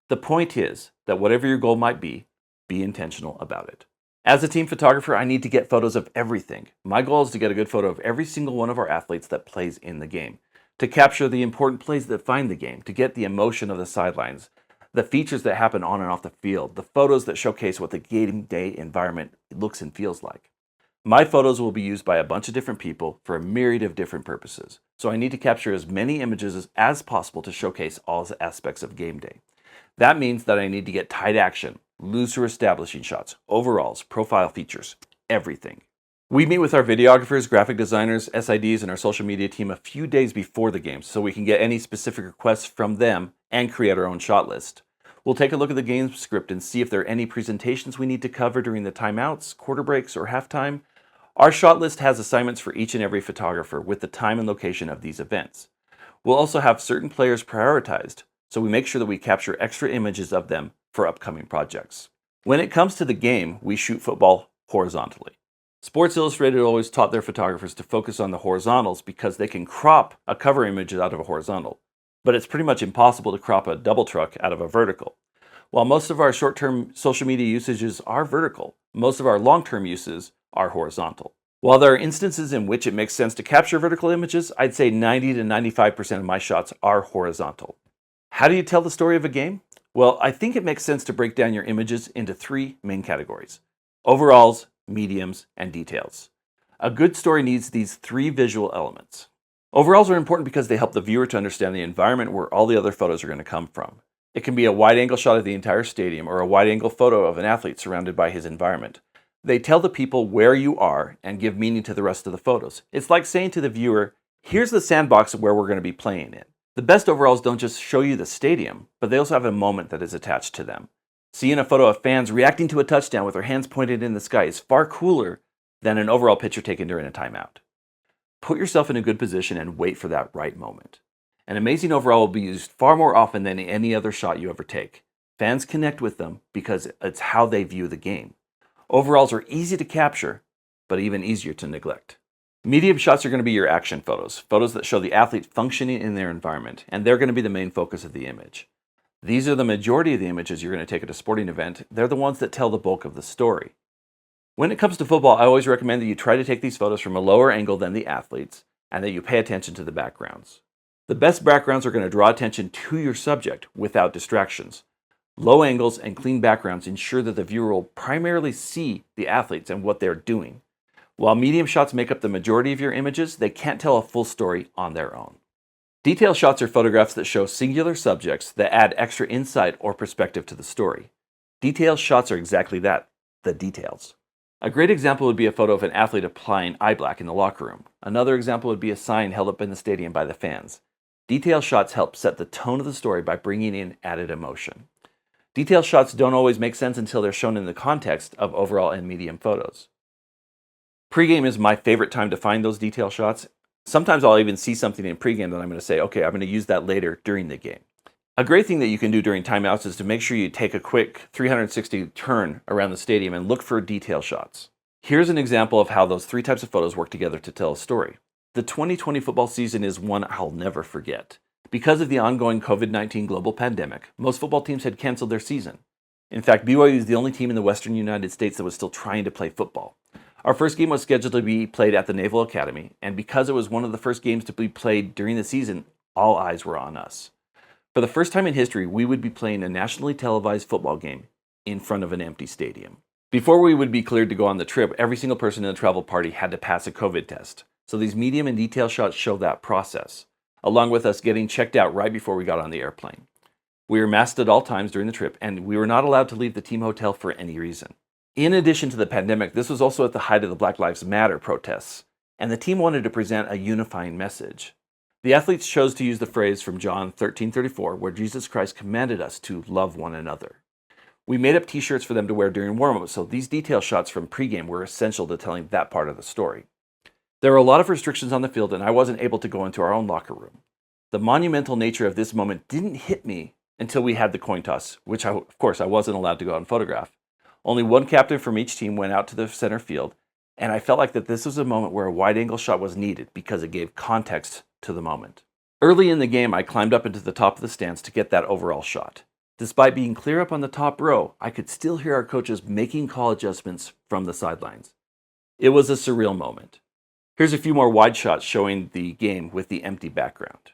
The point is that whatever your goal might be intentional about it. As a team photographer, I need to get photos of everything. My goal is to get a good photo of every single one of our athletes that plays in the game, to capture the important plays that define the game, to get the emotion of the sidelines, the features that happen on and off the field, the photos that showcase what the game day environment looks and feels like. My photos will be used by a bunch of different people for a myriad of different purposes, so I need to capture as many images as possible to showcase all aspects of game day. That means that I need to get tight action, looser establishing shots, overalls, profile features, everything. We meet with our videographers, graphic designers, SIDs, and our social media team a few days before the game so we can get any specific requests from them and create our own shot list. We'll take a look at the game script and see if there are any presentations we need to cover during the timeouts, quarter breaks, or halftime. Our shot list has assignments for each and every photographer with the time and location of these events. We'll also have certain players prioritized, so we make sure that we capture extra images of them for upcoming projects. When it comes to the game, we shoot football horizontally. Sports Illustrated always taught their photographers to focus on the horizontals because they can crop a cover image out of a horizontal, but it's pretty much impossible to crop a double truck out of a vertical. While most of our short-term social media usages are vertical, most of our long-term uses are horizontal. While there are instances in which it makes sense to capture vertical images, I'd say 90 to 95% of my shots are horizontal. How do you tell the story of a game? Well, I think it makes sense to break down your images into three main categories: overalls, mediums, and details. A good story needs these three visual elements. Overalls are important because they help the viewer to understand the environment where all the other photos are going to come from. It can be a wide-angle shot of the entire stadium or a wide-angle photo of an athlete surrounded by his environment. They tell the people where you are and give meaning to the rest of the photos. It's like saying to the viewer, here's the sandbox where we're going to be playing in. The best overalls don't just show you the stadium, but they also have a moment that is attached to them. Seeing a photo of fans reacting to a touchdown with their hands pointed in the sky is far cooler than an overall picture taken during a timeout. Put yourself in a good position and wait for that right moment. An amazing overall will be used far more often than any other shot you ever take. Fans connect with them because it's how they view the game. Overalls are easy to capture, but even easier to neglect. Medium shots are going to be your action photos, photos that show the athlete functioning in their environment, and they're going to be the main focus of the image. These are the majority of the images you're going to take at a sporting event. They're the ones that tell the bulk of the story. When it comes to football, I always recommend that you try to take these photos from a lower angle than the athletes, and that you pay attention to the backgrounds. The best backgrounds are going to draw attention to your subject without distractions. Low angles and clean backgrounds ensure that the viewer will primarily see the athletes and what they're doing. While medium shots make up the majority of your images, they can't tell a full story on their own. Detail shots are photographs that show singular subjects that add extra insight or perspective to the story. Detail shots are exactly that, the details. A great example would be a photo of an athlete applying eye black in the locker room. Another example would be a sign held up in the stadium by the fans. Detail shots help set the tone of the story by bringing in added emotion. Detail shots don't always make sense until they're shown in the context of overall and medium photos. Pregame is my favorite time to find those detail shots. Sometimes I'll even see something in pregame that I'm going to say, okay, I'm going to use that later during the game. A great thing that you can do during timeouts is to make sure you take a quick 360 turn around the stadium and look for detail shots. Here's an example of how those three types of photos work together to tell a story. The 2020 football season is one I'll never forget. Because of the ongoing COVID-19 global pandemic, most football teams had canceled their season. In fact, BYU is the only team in the western United States that was still trying to play football. Our first game was scheduled to be played at the Naval Academy, and because it was one of the first games to be played during the season, all eyes were on us. For the first time in history, we would be playing a nationally televised football game in front of an empty stadium. Before we would be cleared to go on the trip, every single person in the travel party had to pass a COVID test. So these medium and detail shots show that process, along with us getting checked out right before we got on the airplane. We were masked at all times during the trip, and we were not allowed to leave the team hotel for any reason. In addition to the pandemic, this was also at the height of the Black Lives Matter protests, and the team wanted to present a unifying message. The athletes chose to use the phrase from John 13:34, where Jesus Christ commanded us to love one another. We made up t-shirts for them to wear during warm-up, so these detail shots from pregame were essential to telling that part of the story. There were a lot of restrictions on the field, and I wasn't able to go into our own locker room. The monumental nature of this moment didn't hit me until we had the coin toss, which of course I wasn't allowed to go out and photograph. Only one captain from each team went out to the center field, and I felt like that this was a moment where a wide-angle shot was needed because it gave context to the moment. Early in the game, I climbed up into the top of the stands to get that overall shot. Despite being clear up on the top row, I could still hear our coaches making call adjustments from the sidelines. It was a surreal moment. Here's a few more wide shots showing the game with the empty background.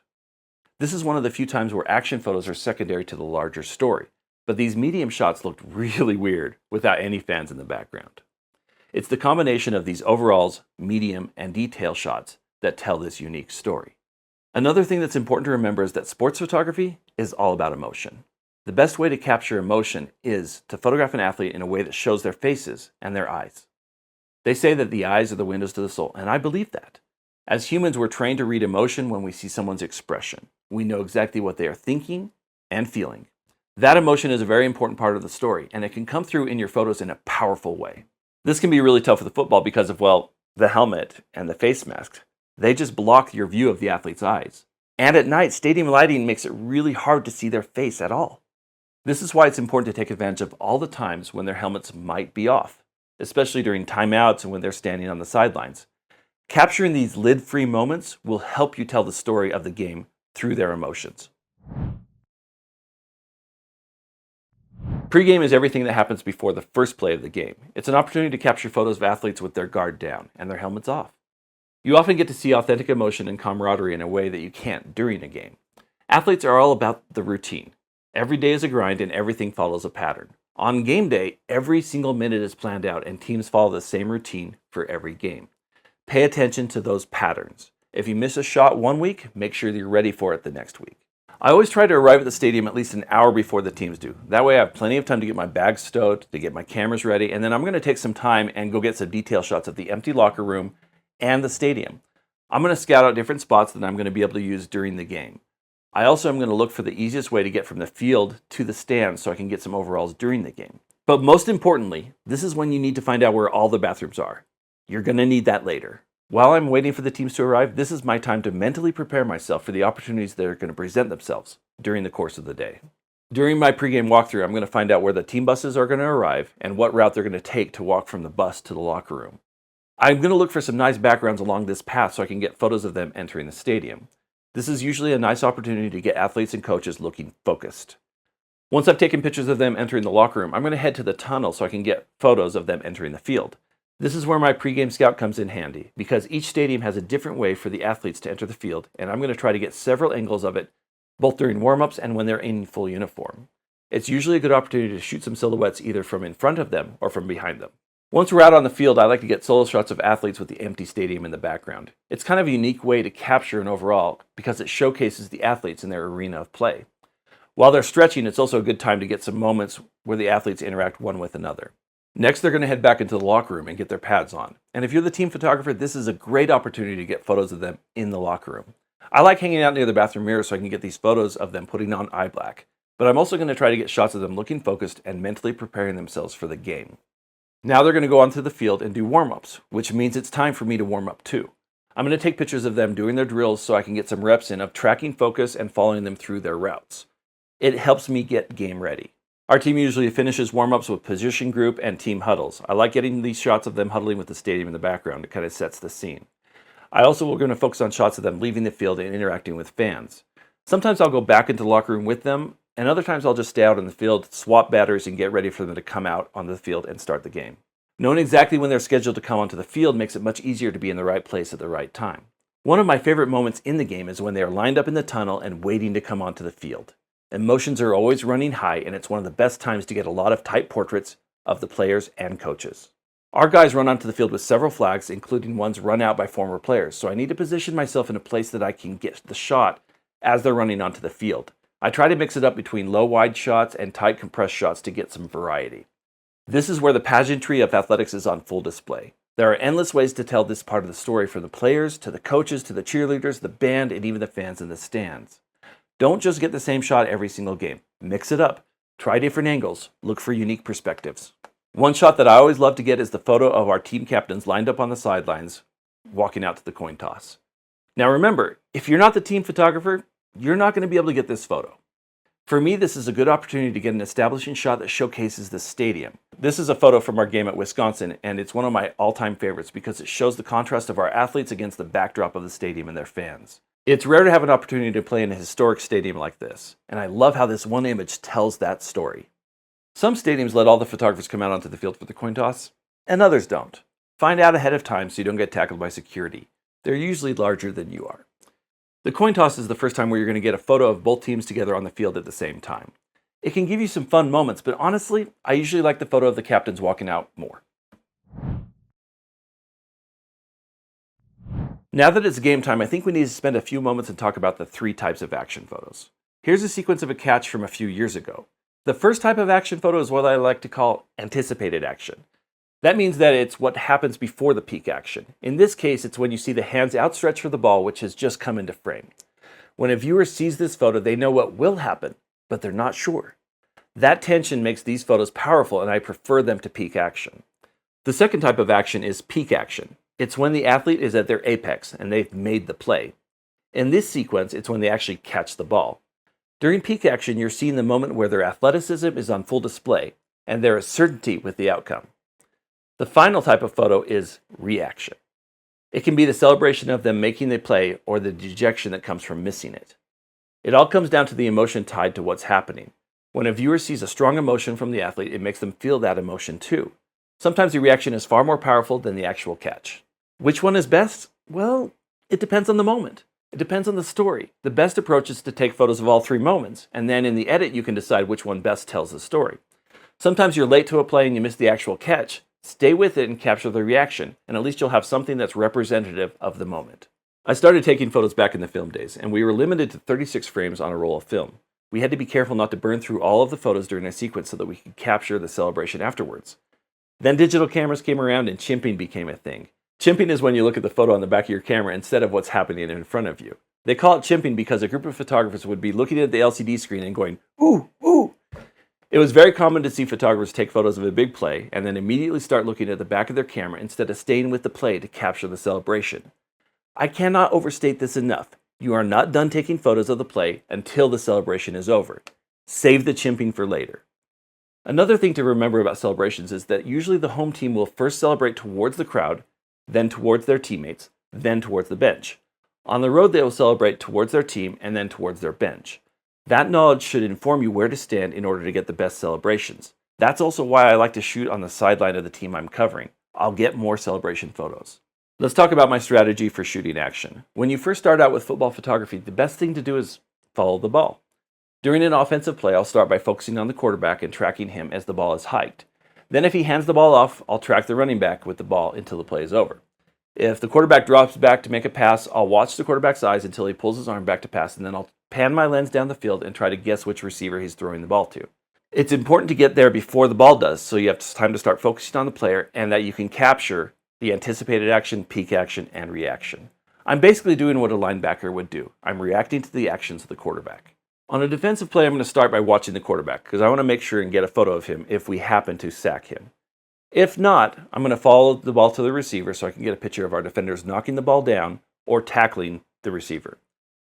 This is one of the few times where action photos are secondary to the larger story, but these medium shots looked really weird without any fans in the background. It's the combination of these overalls, medium, and detail shots that tell this unique story. Another thing that's important to remember is that sports photography is all about emotion. The best way to capture emotion is to photograph an athlete in a way that shows their faces and their eyes. They say that the eyes are the windows to the soul, and I believe that. As humans, we're trained to read emotion when we see someone's expression. We know exactly what they are thinking and feeling. That emotion is a very important part of the story, and it can come through in your photos in a powerful way. This can be really tough with football because of, well, the helmet and the face mask. They just block your view of the athlete's eyes. And at night, stadium lighting makes it really hard to see their face at all. This is why it's important to take advantage of all the times when their helmets might be off, especially during timeouts and when they're standing on the sidelines. Capturing these lid-free moments will help you tell the story of the game through their emotions. Pregame is everything that happens before the first play of the game. It's an opportunity to capture photos of athletes with their guard down and their helmets off. You often get to see authentic emotion and camaraderie in a way that you can't during a game. Athletes are all about the routine. Every day is a grind and everything follows a pattern. On game day, every single minute is planned out and teams follow the same routine for every game. Pay attention to those patterns. If you miss a shot one week, make sure that you're ready for it the next week. I always try to arrive at the stadium at least an hour before the teams do. That way I have plenty of time to get my bags stowed, to get my cameras ready, and then I'm going to take some time and go get some detail shots of the empty locker room and the stadium. I'm going to scout out different spots that I'm going to be able to use during the game. I also am going to look for the easiest way to get from the field to the stands so I can get some overalls during the game. But most importantly, this is when you need to find out where all the bathrooms are. You're going to need that later. While I'm waiting for the teams to arrive, this is my time to mentally prepare myself for the opportunities that are going to present themselves during the course of the day. During my pregame walkthrough, I'm going to find out where the team buses are going to arrive and what route they're going to take to walk from the bus to the locker room. I'm going to look for some nice backgrounds along this path so I can get photos of them entering the stadium. This is usually a nice opportunity to get athletes and coaches looking focused. Once I've taken pictures of them entering the locker room, I'm going to head to the tunnel so I can get photos of them entering the field. This is where my pregame scout comes in handy, because each stadium has a different way for the athletes to enter the field, and I'm going to try to get several angles of it, both during warm-ups and when they're in full uniform. It's usually a good opportunity to shoot some silhouettes either from in front of them or from behind them. Once we're out on the field, I like to get solo shots of athletes with the empty stadium in the background. It's kind of a unique way to capture an overall because it showcases the athletes in their arena of play. While they're stretching, it's also a good time to get some moments where the athletes interact one with another. Next, they're going to head back into the locker room and get their pads on. And if you're the team photographer, this is a great opportunity to get photos of them in the locker room. I like hanging out near the bathroom mirror so I can get these photos of them putting on eye black. But I'm also going to try to get shots of them looking focused and mentally preparing themselves for the game. Now they're going to go onto the field and do warm-ups, which means it's time for me to warm up too. I'm going to take pictures of them doing their drills so I can get some reps in of tracking focus and following them through their routes. It helps me get game ready. Our team usually finishes warm-ups with position group and team huddles. I like getting these shots of them huddling with the stadium in the background. It kind of sets the scene. I also will going to focus on shots of them leaving the field and interacting with fans. Sometimes I'll go back into the locker room with them, and other times I'll just stay out in the field, swap batteries, and get ready for them to come out onto the field and start the game. Knowing exactly when they're scheduled to come onto the field makes it much easier to be in the right place at the right time. One of my favorite moments in the game is when they are lined up in the tunnel and waiting to come onto the field. Emotions are always running high, and it's one of the best times to get a lot of tight portraits of the players and coaches. Our guys run onto the field with several flags, including ones run out by former players, so I need to position myself in a place that I can get the shot as they're running onto the field. I try to mix it up between low wide shots and tight compressed shots to get some variety. This is where the pageantry of athletics is on full display. There are endless ways to tell this part of the story, from the players to the coaches to the cheerleaders, the band, and even the fans in the stands. Don't just get the same shot every single game. Mix it up. Try different angles. Look for unique perspectives. One shot that I always love to get is the photo of our team captains lined up on the sidelines walking out to the coin toss. Now remember, if you're not the team photographer, you're not going to be able to get this photo. For me, this is a good opportunity to get an establishing shot that showcases the stadium. This is a photo from our game at Wisconsin, and it's one of my all-time favorites because it shows the contrast of our athletes against the backdrop of the stadium and their fans. It's rare to have an opportunity to play in a historic stadium like this, and I love how this one image tells that story. Some stadiums let all the photographers come out onto the field for the coin toss, and others don't. Find out ahead of time so you don't get tackled by security. They're usually larger than you are. The coin toss is the first time where you're going to get a photo of both teams together on the field at the same time. It can give you some fun moments, but honestly, I usually like the photo of the captains walking out more. Now that it's game time, I think we need to spend a few moments and talk about the 3 types of action photos. Here's a sequence of a catch from a few years ago. The first type of action photo is what I like to call anticipated action. That means that it's what happens before the peak action. In this case, it's when you see the hands outstretched for the ball, which has just come into frame. When a viewer sees this photo, they know what will happen, but they're not sure. That tension makes these photos powerful, and I prefer them to peak action. The second type of action is peak action. It's when the athlete is at their apex and they've made the play. In this sequence, it's when they actually catch the ball. During peak action, you're seeing the moment where their athleticism is on full display, and there is certainty with the outcome. The final type of photo is reaction. It can be the celebration of them making the play or the dejection that comes from missing it. It all comes down to the emotion tied to what's happening. When a viewer sees a strong emotion from the athlete, it makes them feel that emotion too. Sometimes the reaction is far more powerful than the actual catch. Which one is best? Well, it depends on the moment. It depends on the story. The best approach is to take photos of all 3 moments, and then in the edit you can decide which one best tells the story. Sometimes you're late to a play and you miss the actual catch. Stay with it and capture the reaction, and at least you'll have something that's representative of the moment. I started taking photos back in the film days, and we were limited to 36 frames on a roll of film. We had to be careful not to burn through all of the photos during a sequence so that we could capture the celebration afterwards. Then digital cameras came around and chimping became a thing. Chimping is when you look at the photo on the back of your camera instead of what's happening in front of you. They call it chimping because a group of photographers would be looking at the LCD screen and going, ooh, ooh. It was very common to see photographers take photos of a big play and then immediately start looking at the back of their camera instead of staying with the play to capture the celebration. I cannot overstate this enough. You are not done taking photos of the play until the celebration is over. Save the chimping for later. Another thing to remember about celebrations is that usually the home team will first celebrate towards the crowd, then towards their teammates, then towards the bench. On the road, they will celebrate towards their team and then towards their bench. That knowledge should inform you where to stand in order to get the best celebrations. That's also why I like to shoot on the sideline of the team I'm covering. I'll get more celebration photos. Let's talk about my strategy for shooting action. When you first start out with football photography, the best thing to do is follow the ball. During an offensive play, I'll start by focusing on the quarterback and tracking him as the ball is hiked. Then if he hands the ball off, I'll track the running back with the ball until the play is over. If the quarterback drops back to make a pass, I'll watch the quarterback's eyes until he pulls his arm back to pass, and then I'll pan my lens down the field and try to guess which receiver he's throwing the ball to. It's important to get there before the ball does, so you have time to start focusing on the player and that you can capture the anticipated action, peak action, and reaction. I'm basically doing what a linebacker would do. I'm reacting to the actions of the quarterback. On a defensive play, I'm going to start by watching the quarterback because I want to make sure and get a photo of him if we happen to sack him. If not, I'm going to follow the ball to the receiver so I can get a picture of our defenders knocking the ball down or tackling the receiver.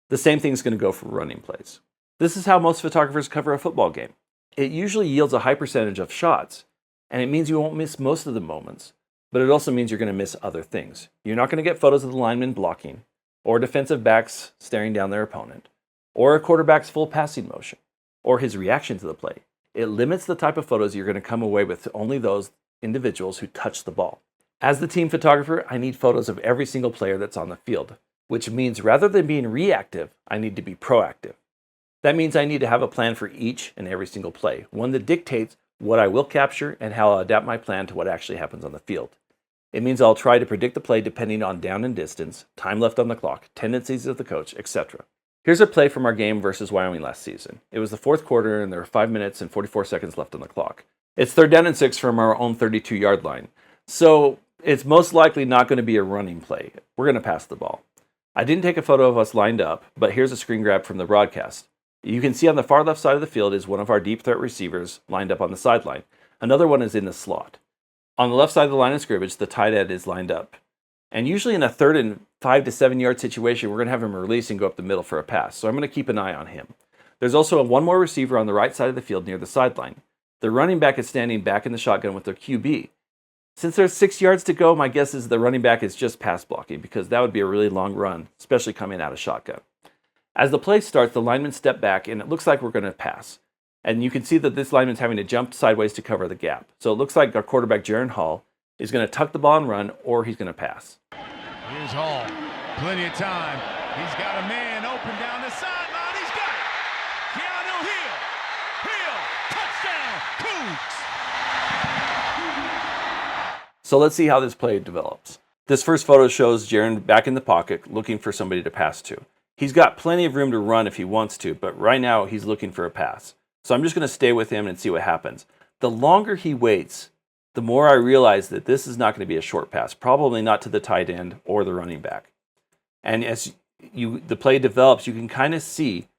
The same thing is going to go for running plays. This is how most photographers cover a football game. It usually yields a high percentage of shots, and it means you won't miss most of the moments, but it also means you're going to miss other things. You're not going to get photos of the linemen blocking, or defensive backs staring down their opponent, or a quarterback's full passing motion, or his reaction to the play. It limits the type of photos you're going to come away with to only those individuals who touch the ball. As the team photographer, I need photos of every single player that's on the field, which means rather than being reactive, I need to be proactive. That means I need to have a plan for each and every single play, one that dictates what I will capture and how I'll adapt my plan to what actually happens on the field. It means I'll try to predict the play depending on down and distance, time left on the clock, tendencies of the coach, etc. Here's a play from our game versus Wyoming last season. It was the fourth quarter and there were 5 minutes and 44 seconds left on the clock. It's 3rd down and 6 from our own 32-yard line. So it's most likely not going to be a running play. We're going to pass the ball. I didn't take a photo of us lined up, but here's a screen grab from the broadcast. You can see on the far left side of the field is one of our deep threat receivers lined up on the sideline. Another one is in the slot. On the left side of the line of scrimmage, the tight end is lined up. And usually in a 3rd and 5 to 7 yard situation, we're going to have him release and go up the middle for a pass. So I'm going to keep an eye on him. There's also one more receiver on the right side of the field near the sideline. The running back is standing back in the shotgun with their QB. Since there's 6 yards to go, my guess is the running back is just pass blocking because that would be a really long run, especially coming out of shotgun. As the play starts, the linemen step back and it looks like we're going to pass. And you can see that this lineman's having to jump sideways to cover the gap. So it looks like our quarterback, Jaron Hall, is going to tuck the ball and run, or he's going to pass. Here's Hall. Plenty of time. He's got a man open down the sideline. He's got it. Keanu Hill. Touchdown. Cougs. So let's see how this play develops. This first photo shows Jaron back in the pocket looking for somebody to pass to. He's got plenty of room to run if he wants to, but right now he's looking for a pass. So I'm just going to stay with him and see what happens. The longer he waits, the more I realize that this is not going to be a short pass, probably not to the tight end or the running back. And as the play develops, you can kind of see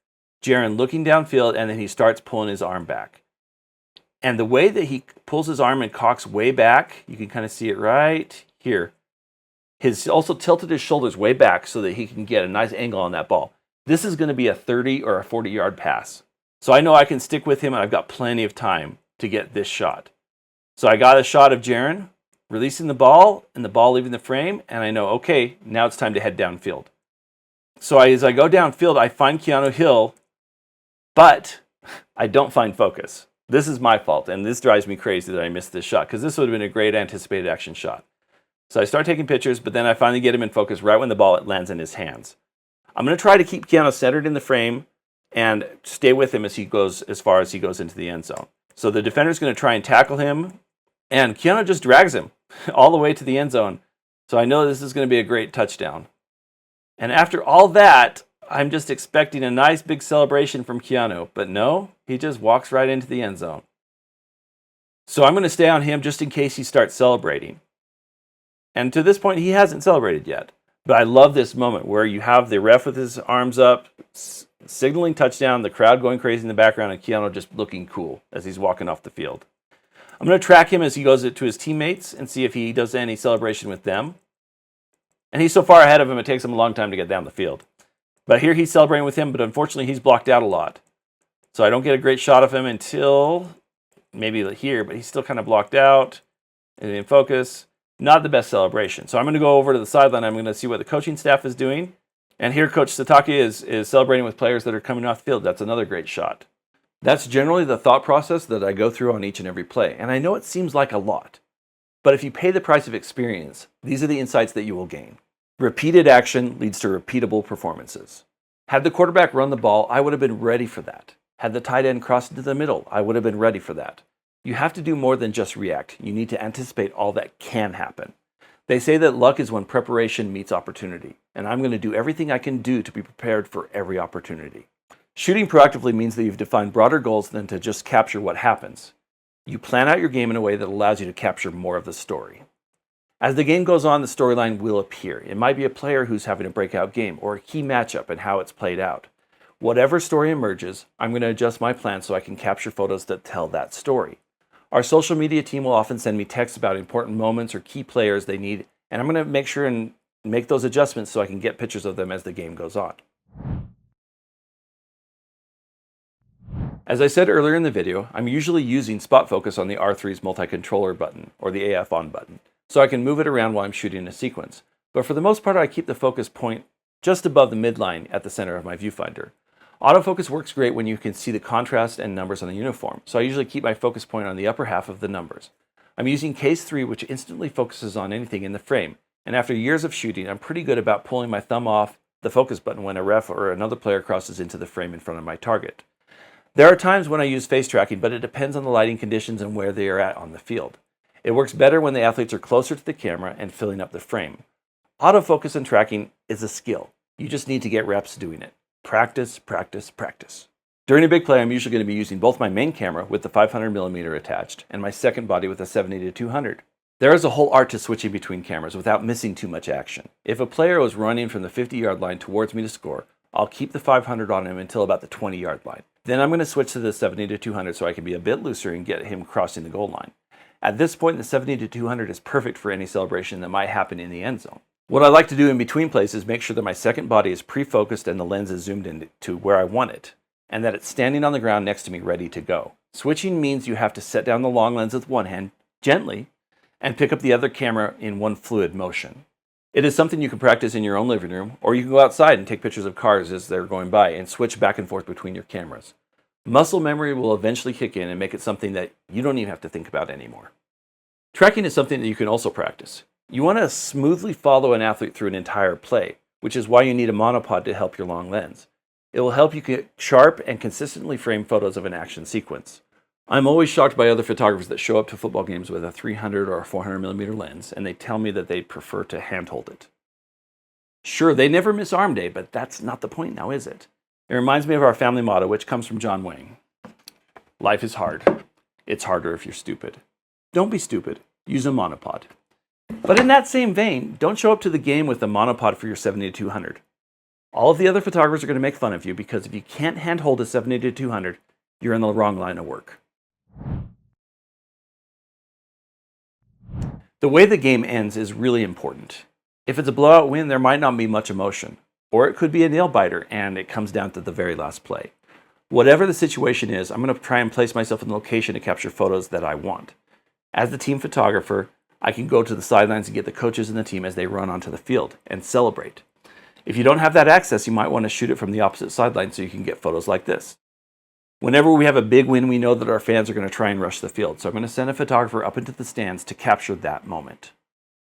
Jaron looking downfield, and then he starts pulling his arm back. And the way that he pulls his arm and cocks way back, you can kind of see it right here. He's also tilted his shoulders way back so that he can get a nice angle on that ball. This is going to be a 30 or a 40-yard pass. So I know I can stick with him, and I've got plenty of time to get this shot. So I got a shot of Jaron releasing the ball and the ball leaving the frame, and I know, okay, now it's time to head downfield. So as I go downfield, I find Keanu Hill, but I don't find focus. This is my fault, and this drives me crazy that I missed this shot, because this would have been a great anticipated action shot. So I start taking pictures, but then I finally get him in focus right when the ball lands in his hands. I'm going to try to keep Keanu centered in the frame and stay with him as he goes as far as he goes into the end zone. So the defender's going to try and tackle him, and Keanu just drags him all the way to the end zone. So I know this is going to be a great touchdown. And after all that, I'm just expecting a nice big celebration from Keanu. But no, he just walks right into the end zone. So I'm going to stay on him just in case he starts celebrating. And to this point, he hasn't celebrated yet. But I love this moment where you have the ref with his arms up, signaling touchdown, the crowd going crazy in the background, and Keanu just looking cool as he's walking off the field. I'm going to track him as he goes to his teammates and see if he does any celebration with them. And he's so far ahead of him, it takes him a long time to get down the field. But here he's celebrating with him, but unfortunately he's blocked out a lot. So I don't get a great shot of him until maybe here, but he's still kind of blocked out and in focus. Not the best celebration. So I'm going to go over to the sideline. I'm going to see what the coaching staff is doing. And here Coach Satake is celebrating with players that are coming off the field. That's another great shot. That's generally the thought process that I go through on each and every play. And I know it seems like a lot. But if you pay the price of experience, these are the insights that you will gain. Repeated action leads to repeatable performances. Had the quarterback run the ball, I would have been ready for that. Had the tight end crossed into the middle, I would have been ready for that. You have to do more than just react. You need to anticipate all that can happen. They say that luck is when preparation meets opportunity, and I'm going to do everything I can do to be prepared for every opportunity. Shooting proactively means that you've defined broader goals than to just capture what happens. You plan out your game in a way that allows you to capture more of the story. As the game goes on, the storyline will appear. It might be a player who's having a breakout game or a key matchup and how it's played out. Whatever story emerges, I'm going to adjust my plan so I can capture photos that tell that story. Our social media team will often send me texts about important moments or key players they need, and I'm going to make sure and make those adjustments so I can get pictures of them as the game goes on. As I said earlier in the video, I'm usually using spot focus on the R3's multi-controller button, or the AF on button, so I can move it around while I'm shooting a sequence. But for the most part, I keep the focus point just above the midline at the center of my viewfinder. Autofocus works great when you can see the contrast and numbers on the uniform, so I usually keep my focus point on the upper half of the numbers. I'm using Case 3, which instantly focuses on anything in the frame, and after years of shooting, I'm pretty good about pulling my thumb off the focus button when a ref or another player crosses into the frame in front of my target. There are times when I use face tracking, but it depends on the lighting conditions and where they are at on the field. It works better when the athletes are closer to the camera and filling up the frame. Autofocus and tracking is a skill. You just need to get reps doing it. Practice, practice, practice. During a big play, I'm usually going to be using both my main camera with the 500mm attached and my second body with a 70-200. There is a whole art to switching between cameras without missing too much action. If a player was running from the 50-yard line towards me to score, I'll keep the 500 on him until about the 20-yard line. Then I'm going to switch to the 70-200 so I can be a bit looser and get him crossing the goal line. At this point, the 70-200 is perfect for any celebration that might happen in the end zone. What I like to do in between plays is make sure that my second body is pre-focused and the lens is zoomed in to where I want it, and that it's standing on the ground next to me ready to go. Switching means you have to set down the long lens with one hand, gently, and pick up the other camera in one fluid motion. It is something you can practice in your own living room, or you can go outside and take pictures of cars as they're going by and switch back and forth between your cameras. Muscle memory will eventually kick in and make it something that you don't even have to think about anymore. Tracking is something that you can also practice. You want to smoothly follow an athlete through an entire play, which is why you need a monopod to help your long lens. It will help you get sharp and consistently frame photos of an action sequence. I'm always shocked by other photographers that show up to football games with a 300 or a 400 millimeter lens, and they tell me that they prefer to handhold it. Sure, they never miss arm day, but that's not the point now, is it? It reminds me of our family motto, which comes from John Wayne. Life is hard. It's harder if you're stupid. Don't be stupid. Use a monopod. But in that same vein, don't show up to the game with a monopod for your 70-200. All of the other photographers are going to make fun of you because if you can't handhold a 70-200, you're in the wrong line of work. The way the game ends is really important. If it's a blowout win, there might not be much emotion. Or it could be a nail-biter and it comes down to the very last play. Whatever the situation is, I'm going to try and place myself in the location to capture photos that I want. As the team photographer, I can go to the sidelines and get the coaches and the team as they run onto the field and celebrate. If you don't have that access, you might want to shoot it from the opposite sideline so you can get photos like this. Whenever we have a big win, we know that our fans are going to try and rush the field, so I'm going to send a photographer up into the stands to capture that moment.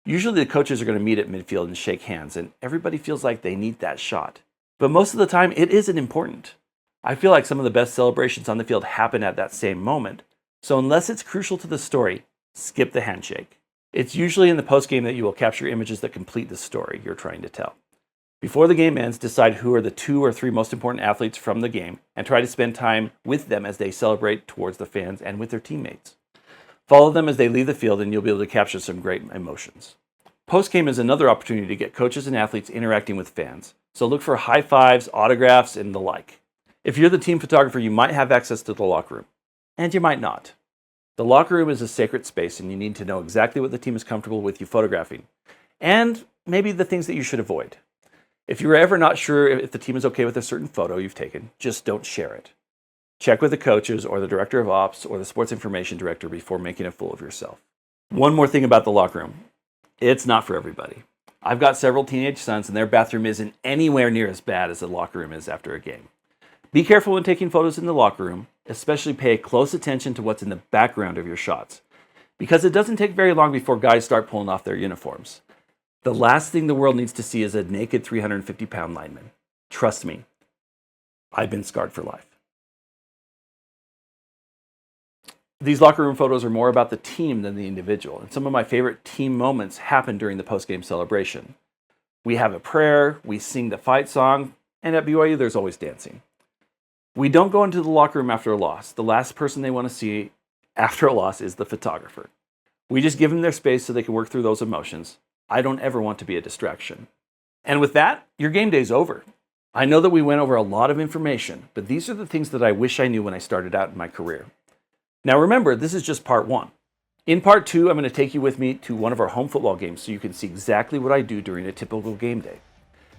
Usually the coaches are going to meet at midfield and shake hands, and everybody feels like they need that shot. But most of the time, it isn't important. I feel like some of the best celebrations on the field happen at that same moment, so unless it's crucial to the story, skip the handshake. It's usually in the postgame that you will capture images that complete the story you're trying to tell. Before the game ends, decide who are the 2 or 3 most important athletes from the game and try to spend time with them as they celebrate towards the fans and with their teammates. Follow them as they leave the field and you'll be able to capture some great emotions. Postgame is another opportunity to get coaches and athletes interacting with fans, so look for high fives, autographs, and the like. If you're the team photographer, you might have access to the locker room, and you might not. The locker room is a sacred space and you need to know exactly what the team is comfortable with you photographing, and maybe the things that you should avoid. If you're ever not sure if the team is okay with a certain photo you've taken, just don't share it. Check with the coaches or the director of ops or the sports information director before making a fool of yourself. One more thing about the locker room. It's not for everybody. I've got several teenage sons and their bathroom isn't anywhere near as bad as the locker room is after a game. Be careful when taking photos in the locker room, especially pay close attention to what's in the background of your shots, because it doesn't take very long before guys start pulling off their uniforms. The last thing the world needs to see is a naked 350-pound lineman. Trust me, I've been scarred for life. These locker room photos are more about the team than the individual, and some of my favorite team moments happen during the post-game celebration. We have a prayer, we sing the fight song, and at BYU there's always dancing. We don't go into the locker room after a loss. The last person they want to see after a loss is the photographer. We just give them their space so they can work through those emotions. I don't ever want to be a distraction. And with that, your game day's over. I know that we went over a lot of information, but these are the things that I wish I knew when I started out in my career. Now remember, this is just part 1. In part 2, I'm going to take you with me to one of our home football games so you can see exactly what I do during a typical game day.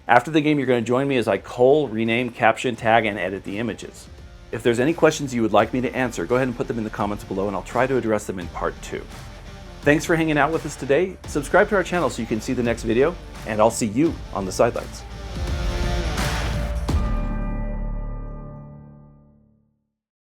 After the game, you're going to join me as I cull, rename, caption, tag, and edit the images. If there's any questions you would like me to answer, go ahead and put them in the comments below and I'll try to address them in part 2. Thanks for hanging out with us today. Subscribe to our channel so you can see the next video, and I'll see you on the sidelines.